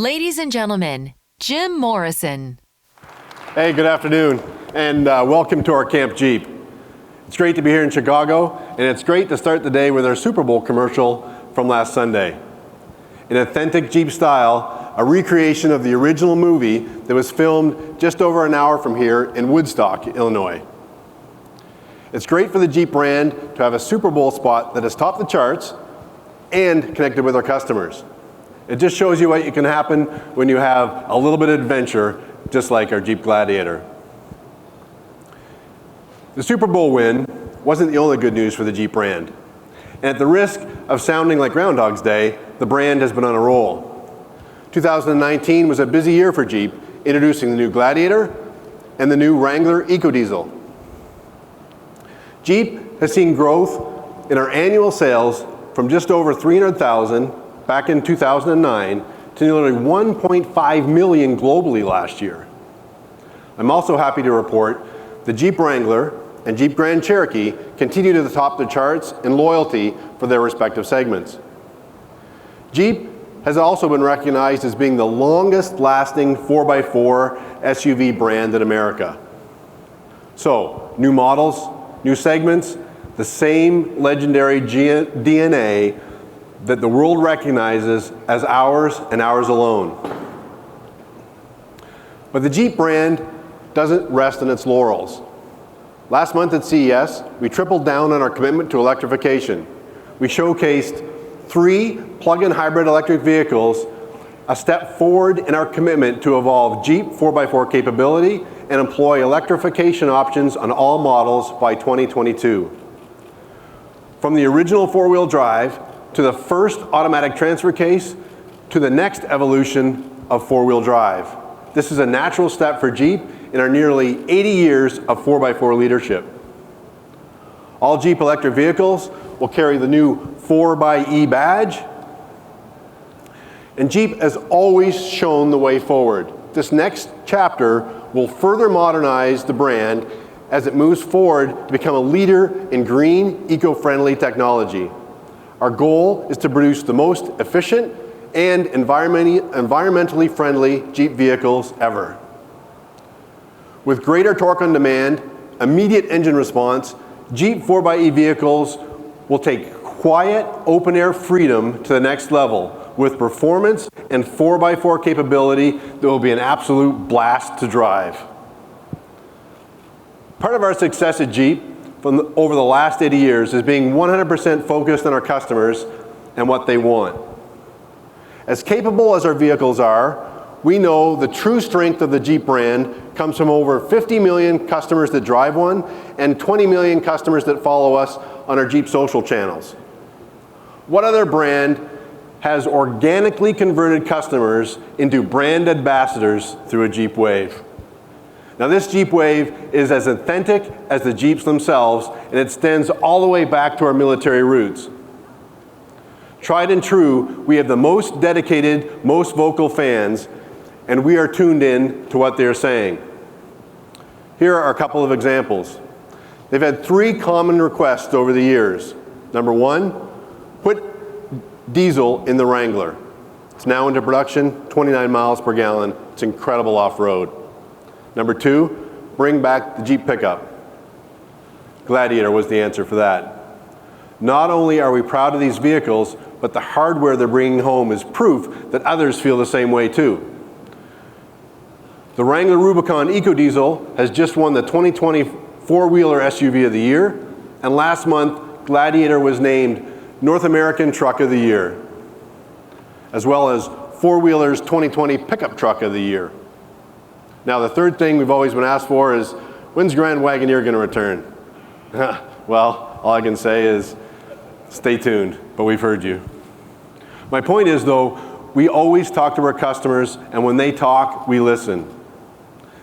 Ladies and gentlemen, Jim Morrison. Hey, good afternoon, and welcome to our Camp Jeep. It's great to be here in Chicago, and it's great to start the day with our Super Bowl commercial from last Sunday. In authentic Jeep style, a recreation of the original movie that was filmed just over an hour from here in Woodstock, Illinois. It's great for the Jeep brand to have a Super Bowl spot that has topped the charts and connected with our customers. It just shows you what can happen when you have a little bit of adventure, just like our Jeep-Gladiator. The Super Bowl win wasn't the only good news for the Jeep brand. And at the risk of sounding like Groundhog's Day, the brand has been on a roll. 2019 was a busy year for Jeep, introducing the new Gladiator and the new Wrangler EcoDiesel. Jeep has seen growth in our annual sales from just over 300,000 back in 2009 to nearly 1.5 million globally last year. I'm also happy to report the Jeep Wrangler and Jeep Grand Cherokee continue to top the charts in loyalty for their respective segments. Jeep has also been recognized as being the longest lasting 4x4 SUV brand in America. So, new models, new segments, the same legendary DNA that the world recognizes as ours and ours alone. But the Jeep brand doesn't rest on its laurels. Last month at CES, we tripled down on our commitment to electrification. We showcased 3 plug-in hybrid electric vehicles, a step forward in our commitment to evolve Jeep 4x4 capability and employ electrification options on all models by 2022. From the original four-wheel drive to the first automatic transfer case to the next evolution of four-wheel drive. This is a natural step for Jeep in our nearly 80 years of 4x4 leadership. All Jeep electric vehicles will carry the new 4xe badge. And Jeep has always shown the way forward. This next chapter will further modernize the brand as it moves forward to become a leader in green, eco-friendly technology. Our goal is to produce the most efficient and environmentally friendly Jeep vehicles ever. With greater torque on demand, immediate engine response, Jeep 4xe vehicles will take quiet, open-air freedom to the next level with performance and 4x4 capability that will be an absolute blast to drive. Part of our success at Jeep over the last 80 years is being 100% focused on our customers and what they want. As capable as our vehicles are, we know the true strength of the Jeep brand comes from over 50 million customers that drive one and 20 million customers that follow us on our Jeep social channels. What other brand has organically converted customers into brand ambassadors through a Jeep Wave? Now this Jeep Wave is as authentic as the Jeeps themselves, and it extends all the way back to our military roots. Tried and true, we have the most dedicated, most vocal fans, and we are tuned in to what they're saying. Here are a couple of examples. They've had 3 common requests over the years. Number 1, put diesel in the Wrangler. It's now into production, 29 miles per gallon. It's incredible off-road. Number 2, bring back the Jeep pickup. Gladiator was the answer for that. Not only are we proud of these vehicles, but the hardware they're bringing home is proof that others feel the same way too. The Wrangler Rubicon EcoDiesel has just won the 2020 Four-Wheeler SUV of the Year, and last month, Gladiator was named North American Truck of the Year, as well as Four-Wheeler's 2020 Pickup Truck of the Year. Now, the third thing we've always been asked for is, when's Grand Wagoneer going to return? Well, all I can say is, stay tuned, but we've heard you. My point is, though, we always talk to our customers, and when they talk, we listen.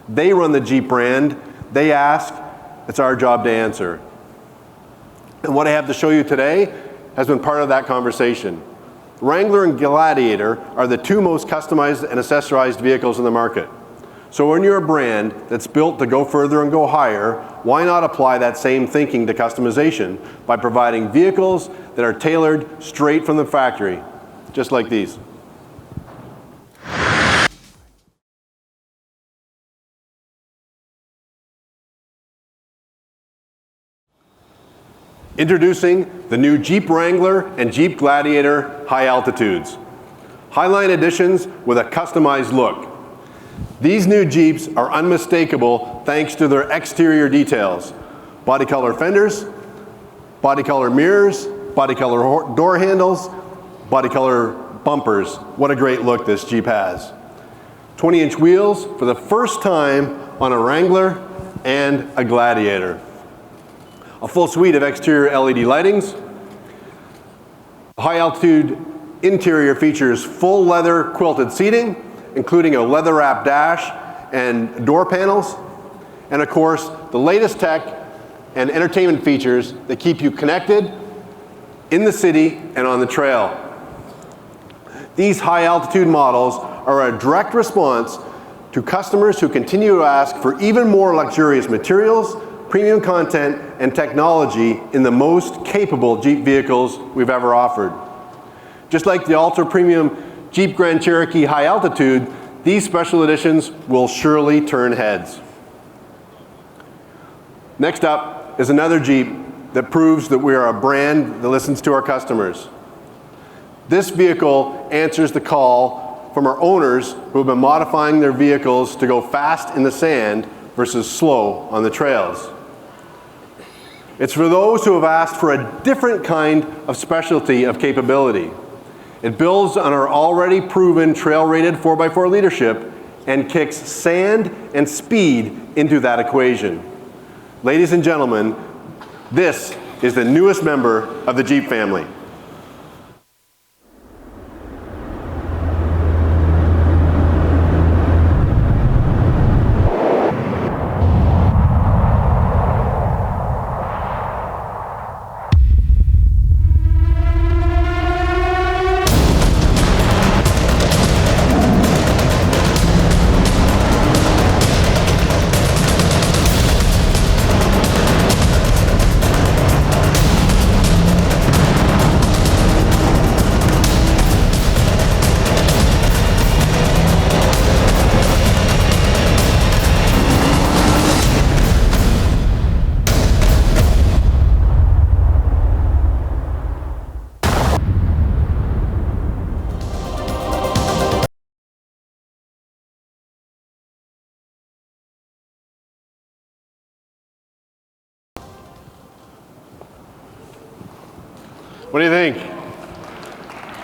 They run the Jeep brand, they ask, it's our job to answer. And what I have to show you today has been part of that conversation. Wrangler and Gladiator are the 2 most customized and accessorized vehicles in the market. So when you're a brand that's built to go further and go higher, why not apply that same thinking to customization by providing vehicles that are tailored straight from the factory, just like these. Introducing the new Jeep Wrangler and Jeep Gladiator high altitudes. Highline editions with a customized look. These new Jeeps are unmistakable thanks to their exterior details. Body color fenders, body color mirrors, body color door handles, body color bumpers. What a great look this Jeep has. 20-inch wheels for the first time on a Wrangler and a Gladiator. A full suite of exterior LED lightings. High altitude interior features full leather quilted seating, including a leather wrap dash and door panels. And of course, the latest tech and entertainment features that keep you connected in the city and on the trail. These high altitude models are a direct response to customers who continue to ask for even more luxurious materials, premium content, and technology in the most capable Jeep vehicles we've ever offered. Just like the ultra-premium Jeep Grand Cherokee high altitude, these special editions will surely turn heads. Next up is another Jeep that proves that we are a brand that listens to our customers. This vehicle answers the call from our owners who have been modifying their vehicles to go fast in the sand versus slow on the trails. It's for those who have asked for a different kind of specialty of capability. It builds on our already proven trail-rated 4x4 leadership and kicks sand and speed into that equation. Ladies and gentlemen, this is the newest member of the Jeep family. What do you think?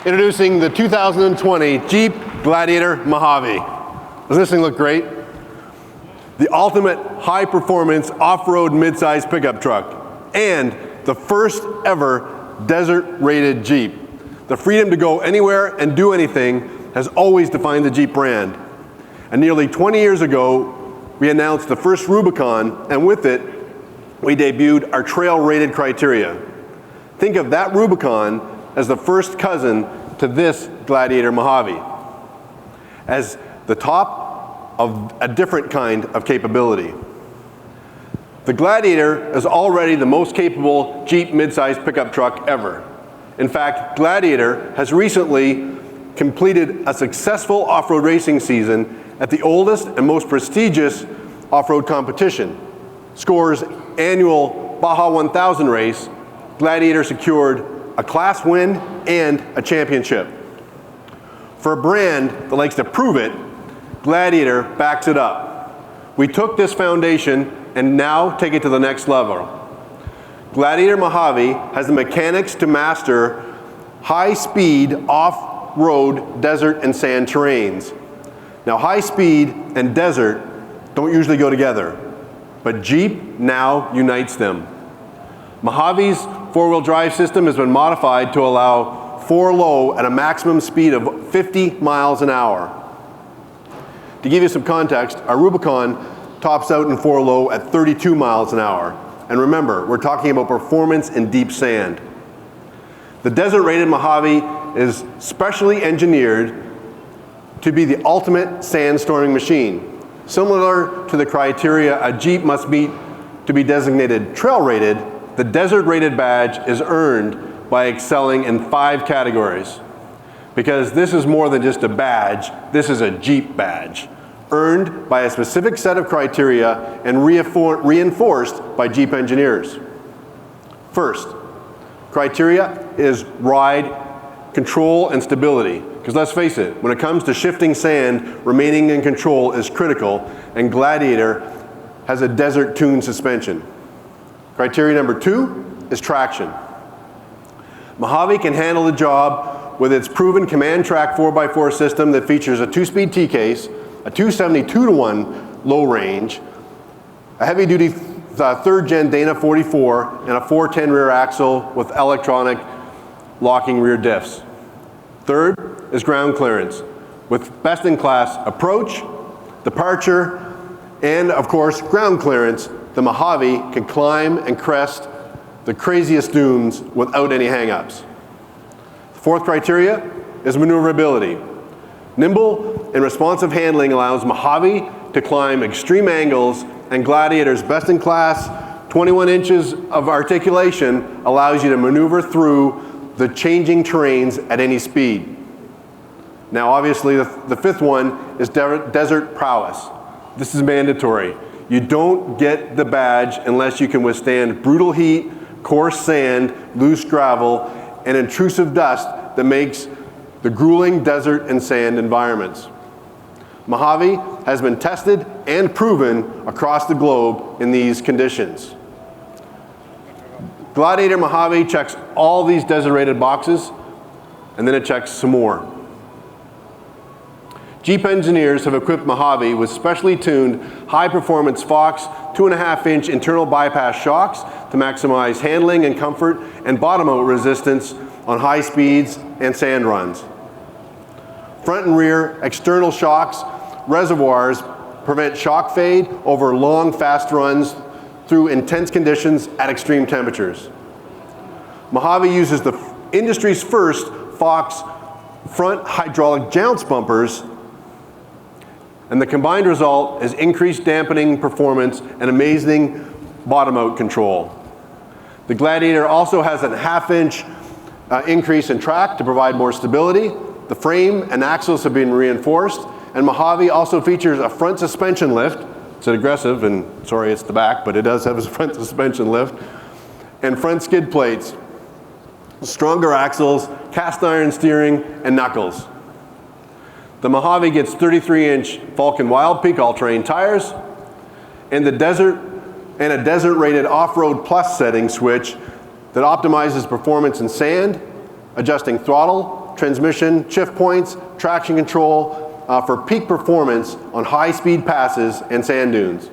Introducing the 2020 Jeep Gladiator Mojave. Doesn't this thing look great? The ultimate high-performance off-road midsize pickup truck and the first ever desert-rated Jeep. The freedom to go anywhere and do anything has always defined the Jeep brand. And nearly 20 years ago, we announced the first Rubicon, and with it, we debuted our trail-rated criteria. Think of that Rubicon as the first cousin to this Gladiator Mojave, as the top of a different kind of capability. The Gladiator is already the most capable Jeep midsize pickup truck ever. In fact, Gladiator has recently completed a successful off-road racing season at the oldest and most prestigious off-road competition, SCORE's annual Baja 1000 race. Gladiator secured a class win and a championship. For a brand that likes to prove it, Gladiator backs it up. We took this foundation and now take it to the next level. Gladiator Mojave has the mechanics to master high-speed off-road desert and sand terrains. Now, high speed and desert don't usually go together, but Jeep now unites them. Mojave's four-wheel drive system has been modified to allow 4-low at a maximum speed of 50 miles an hour. To give you some context, our Rubicon tops out in 4-low at 32 miles an hour. And remember, we're talking about performance in deep sand. The desert-rated Mojave is specially engineered to be the ultimate sand-storming machine. Similar to the criteria a Jeep must meet to be designated trail-rated, the desert-rated badge is earned by excelling in 5 categories. Because this is more than just a badge, this is a Jeep badge, earned by a specific set of criteria and reinforced by Jeep engineers. First, Criteria is ride, control, and stability. Because let's face it, when it comes to shifting sand, remaining in control is critical, and Gladiator has a desert-tuned suspension. Criteria number 2 is traction. Mojave can handle the job with its proven command track 4x4 system that features a 2-speed T-case, a 272-to-1 low range, a heavy-duty 3rd gen Dana 44, and a 410 rear axle with electronic locking rear diffs. Third is ground clearance with best-in-class approach, departure, and of course ground clearance. The Mojave can climb and crest the craziest dunes without any hang-ups. The fourth criteria is maneuverability. Nimble and responsive handling allows Mojave to climb extreme angles, and Gladiator's best-in-class 21 inches of articulation allows you to maneuver through the changing terrains at any speed. Now obviously the fifth one is desert prowess. This is mandatory. You don't get the badge unless you can withstand brutal heat, coarse sand, loose gravel, and intrusive dust that makes the grueling desert and sand environments. Mojave has been tested and proven across the globe in these conditions. Gladiator Mojave checks all these desert-rated boxes, and then it checks some more. Jeep engineers have equipped Mojave with specially tuned high-performance Fox 2.5-inch internal bypass shocks to maximize handling and comfort and bottom-out resistance on high speeds and sand runs. Front and rear external shocks, reservoirs prevent shock fade over long, fast runs through intense conditions at extreme temperatures. Mojave uses the industry's first Fox front hydraulic jounce bumpers, and the combined result is increased dampening performance and amazing bottom-out control. The Gladiator also has a 1/2-inch increase in track to provide more stability. The frame and axles have been reinforced, and Mojave also features a front suspension lift. It's aggressive, and sorry it's the back, but it does have a front suspension lift, and front skid plates, stronger axles, cast iron steering, and knuckles. The Mojave gets 33-inch Vulcan Wild Peak all-terrain tires, and a desert-rated off-road plus setting switch that optimizes performance in sand, adjusting throttle, transmission, shift points, traction control for peak performance on high-speed passes and sand dunes.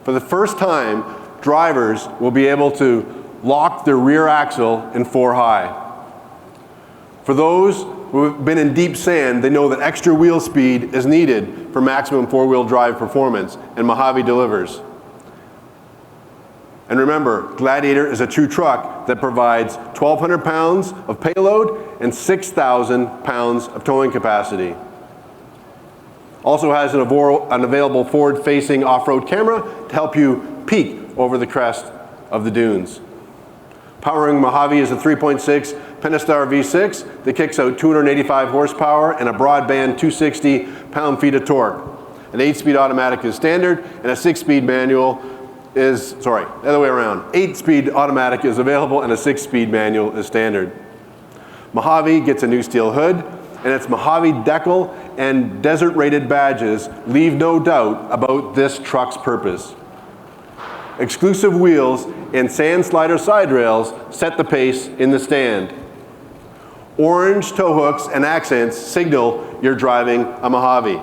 For the first time, drivers will be able to lock their rear axle in 4-high. For those who have been in deep sand, they know that extra wheel speed is needed for maximum four-wheel drive performance, and Mojave delivers. And remember, Gladiator is a true truck that provides 1,200 pounds of payload and 6,000 pounds of towing capacity. Also has an available forward-facing off-road camera to help you peek over the crest of the dunes. Powering Mojave is a 3.6 Pentastar V6 that kicks out 285 horsepower and a broadband 260 pound-feet of torque. An 8-speed automatic is standard, and a 6-speed manual is, sorry, the other way around. 8-speed automatic is available, and a 6-speed manual is standard. Mojave gets a new steel hood, and its Mojave decal and desert-rated badges leave no doubt about this truck's purpose. Exclusive wheels and sand slider side rails set the pace in the stand. Orange tow hooks and accents signal you're driving a Mojave.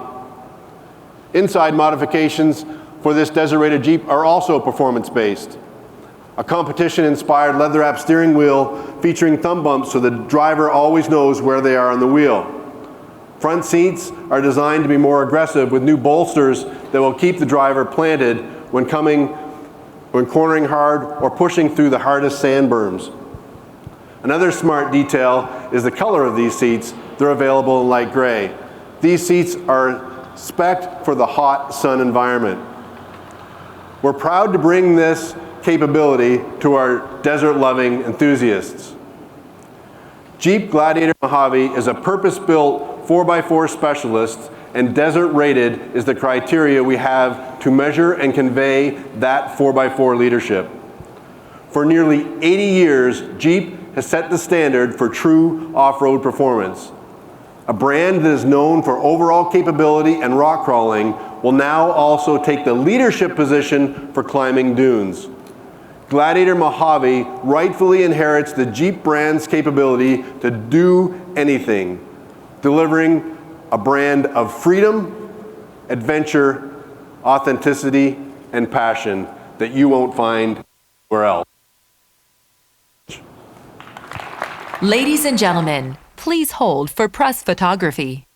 Inside modifications for this desert-rated Jeep are also performance-based. A competition-inspired leather-wrapped steering wheel featuring thumb bumps so the driver always knows where they are on the wheel. Front seats are designed to be more aggressive with new bolsters that will keep the driver planted when cornering hard or pushing through the hardest sand berms. Another smart detail is the color of these seats. They're available in light gray. These seats are spec'd for the hot sun environment. We're proud to bring this capability to our desert-loving enthusiasts. Jeep-Gladiator Mojave is a purpose-built 4x4 specialist, and desert-rated is the criteria we have to measure and convey that 4x4 leadership. For nearly 80 years, Jeep has set the standard for true off-road performance. A brand that is known for overall capability and rock crawling will now also take the leadership position for climbing dunes. Gladiator Mojave rightfully inherits the Jeep brand's capability to do anything, delivering a brand of freedom, adventure, authenticity, and passion that you won't find anywhere else. Ladies and gentlemen, please hold for press photography.